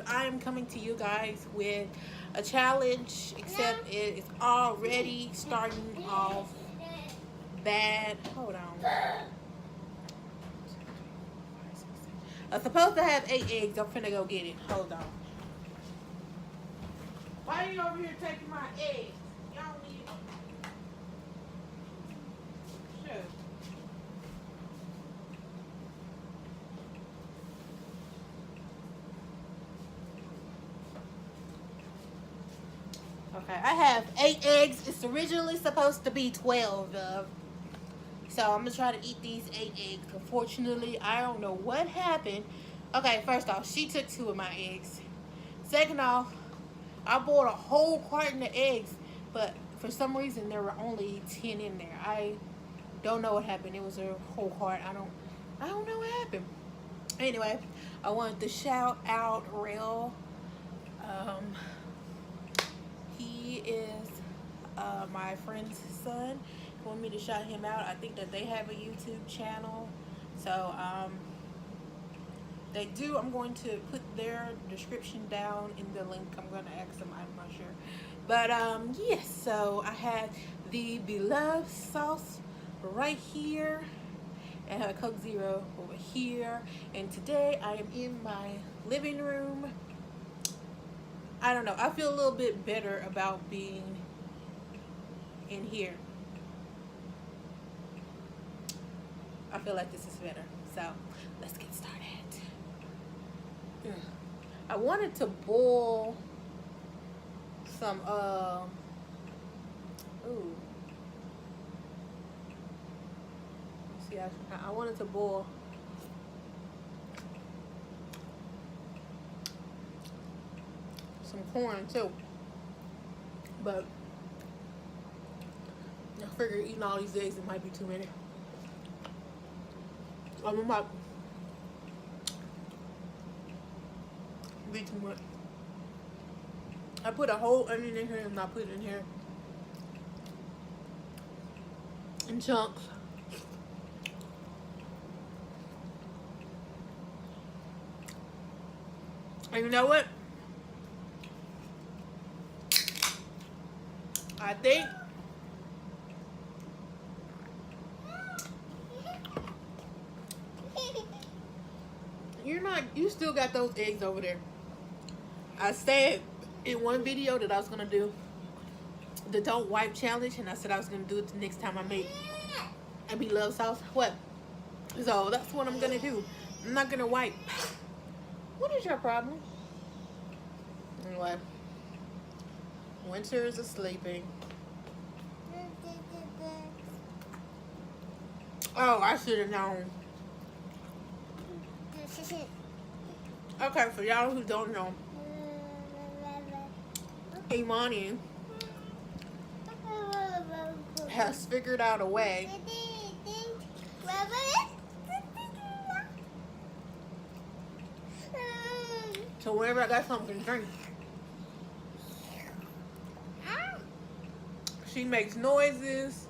I am coming to you guys with a challenge, except it is already starting off bad. Hold on. I'm supposed to have 8 eggs. I'm finna go get it. Hold on. Why are you over here taking my eggs? Y'all need them. Sure. Okay, I have 8 eggs. It's originally supposed to be 12, so I'm gonna try to eat these 8 eggs. Unfortunately, I don't know what happened. Okay, first off, she took 2 of my eggs. Second off, I bought a whole carton of eggs, but for some reason there were only 10 in there. I don't know what happened. It was a whole carton. I don't know what happened. Anyway, I wanted to shout out Real. Um, He is my friend's son. He wanted me to shout him out. I think that they have a YouTube channel. So they do. I'm going to put their description down in the link. I'm going to ask them. I'm not sure. But yes, so I have the Blove sauce right here. And I have a Coke Zero over here. And today I am in my living room. I don't know. I feel a little bit better about being in here. I feel like this is better. So let's get started. I wanted to boil some ooh. Let's see, I wanted to boil some corn too, but I figured eating all these eggs, it might be too many. It might be too much. I put a whole onion in here and I put it in here in chunks. And you know what? I think you still got those eggs over there. I said in one video that I was gonna do the don't wipe challenge, and I said I was gonna do it the next time I make Blove sauce. What? So that's what I'm gonna do. I'm not gonna wipe. What is your problem? Anyway. Winter is asleeping. Oh, I should have known. Okay, for y'all who don't know, Imani has figured out a way so whenever I got something to drink, she makes noises,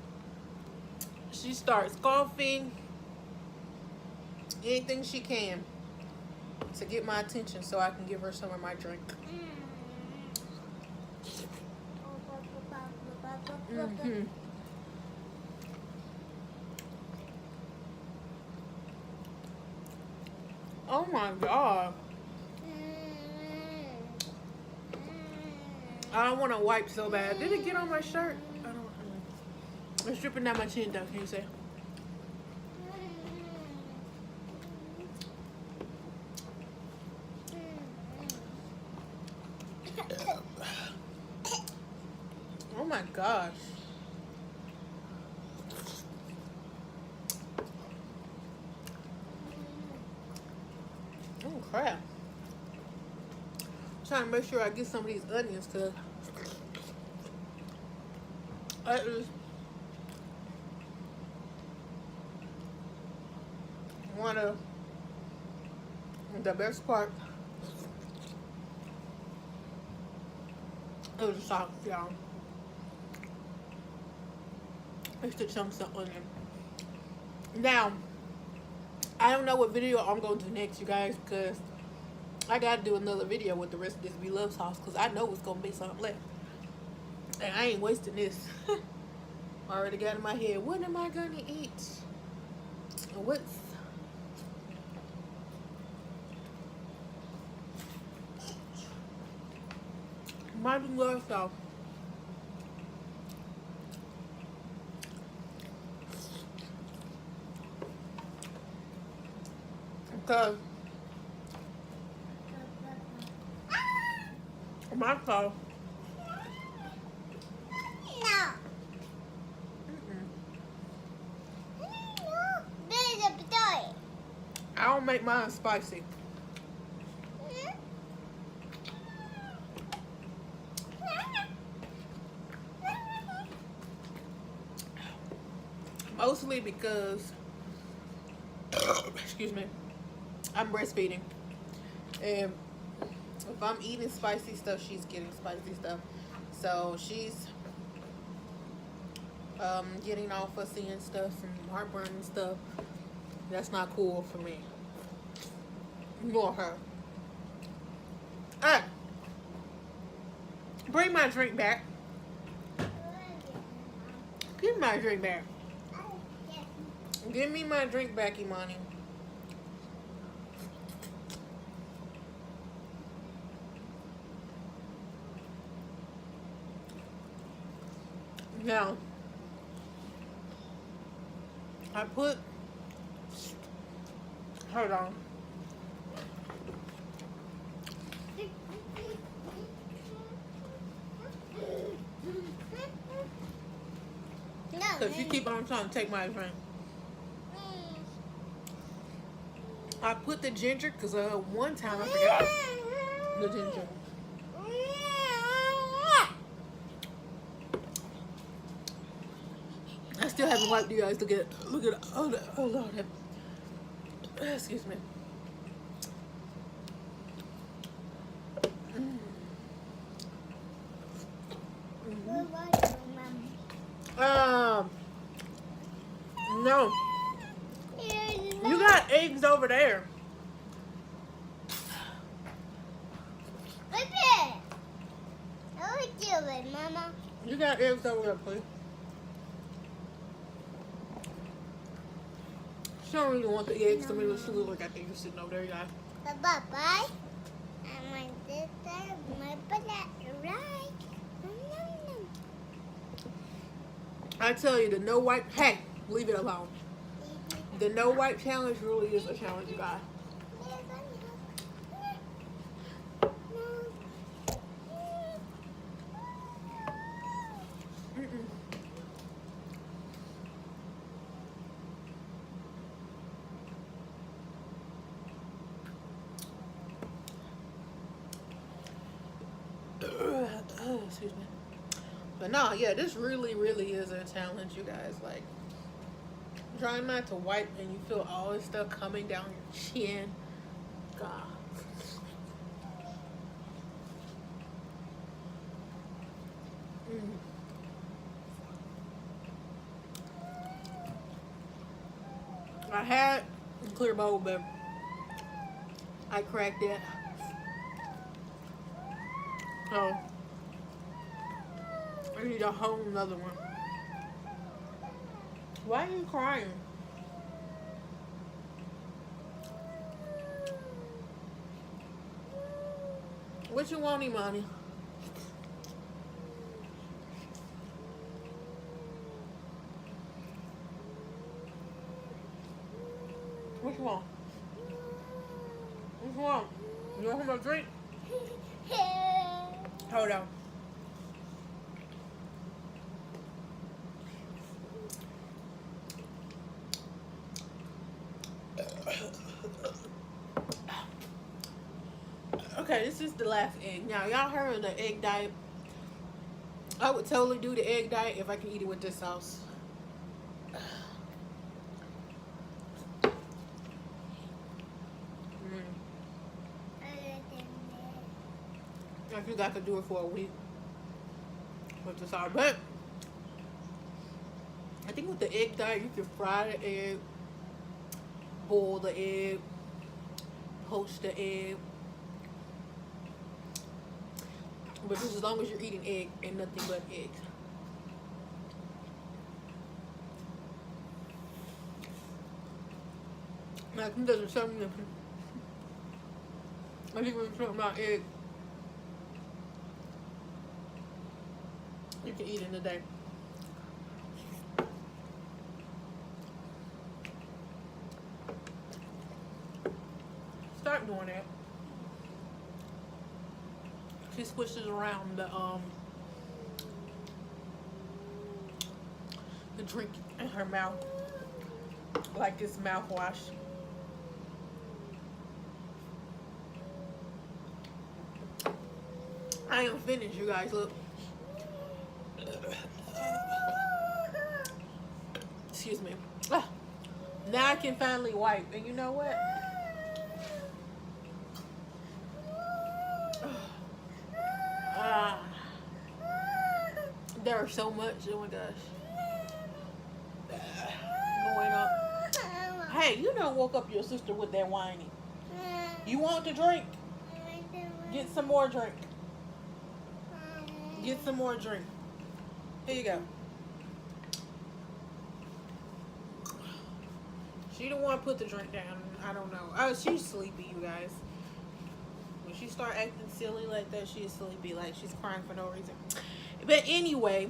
she starts coughing, anything she can to get my attention so I can give her some of my drink. Mm-hmm. Oh my God. I don't want to wipe so bad. Did it get on my shirt? I don't know. It's dripping down my chin though, can you say? Oh my gosh. Oh crap. I'm trying to make sure I get some of these onions because that is one of the best part of the sauce, y'all. It's the chunks of onion. Now, I don't know what video I'm going to do next, you guys, because I gotta do another video with the rest of this Blove sauce because I know it's gonna be something left. And I ain't wasting this. I already got in my head, what am I gonna eat? What's my Blove sauce? Because my sauce. I don't make mine spicy. Mostly because, excuse me, I'm breastfeeding. And if I'm eating spicy stuff, she's getting spicy stuff. So she's getting all fussy and stuff and heartburn and stuff. That's not cool for me. Nor her. Ah! Bring my drink back. Give me my drink back. Give me my drink back, Imani. Now, I put, hold on. Because you keep on trying to take my drink. I put the ginger because one time I forgot the ginger. I still haven't wiped you guys. Look at oh Lord. Excuse me. No. You got eggs over there. Mama. You got eggs over there, please. She don't really want the eggs to me. She look like I think you're sitting over there, guys. Bye-bye. I want this side, my butt right. I tell you, the no wipe, hey, leave it alone. The no wipe challenge really is a challenge, you guys. Excuse me. But no, yeah, this really is a challenge, you guys. Like, trying not to wipe and you feel all this stuff coming down your chin. God. I had a clear bowl, but I cracked it. So I need a whole nother one. Why are you crying? What you want, Imani? What you want? What you want? You want some drink? Hold on. Okay, this is the last egg. Now, y'all heard of the egg diet. I would totally do the egg diet if I can eat it with this sauce. I think I could do it for a week with the sauce. But I think with the egg diet, you can fry the egg, boil the egg, poach the egg, But just as long as you're eating egg and nothing but eggs. I think there's something I think we're talking about egg. You can eat in a day. Start doing it. She squishes around the drink in her mouth like it's mouthwash. I am finished, you guys. Look. Excuse me. Ah, now I can finally wipe. And you know what? There's so much. Oh my gosh. Going up. Hey, you done woke up your sister with that whining. You want to drink? Get some more drink. Get some more drink. Here you go. She don't want to put the drink down. I don't know. Oh, she's sleepy, you guys. When she start acting silly like that, she is sleepy. Like she's crying for no reason. But anyway,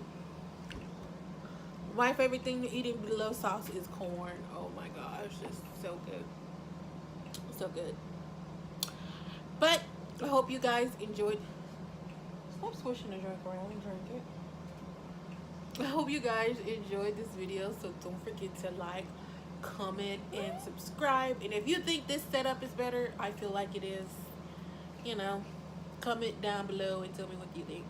my favorite thing to eat in Blove sauce is corn. Oh my gosh, it's so good. So good. But I hope you guys enjoyed. Stop squishing the drink around and drink it. I hope you guys enjoyed this video. So don't forget to like, comment, and subscribe. And if you think this setup is better, I feel like it is, you know, comment down below and tell me what you think.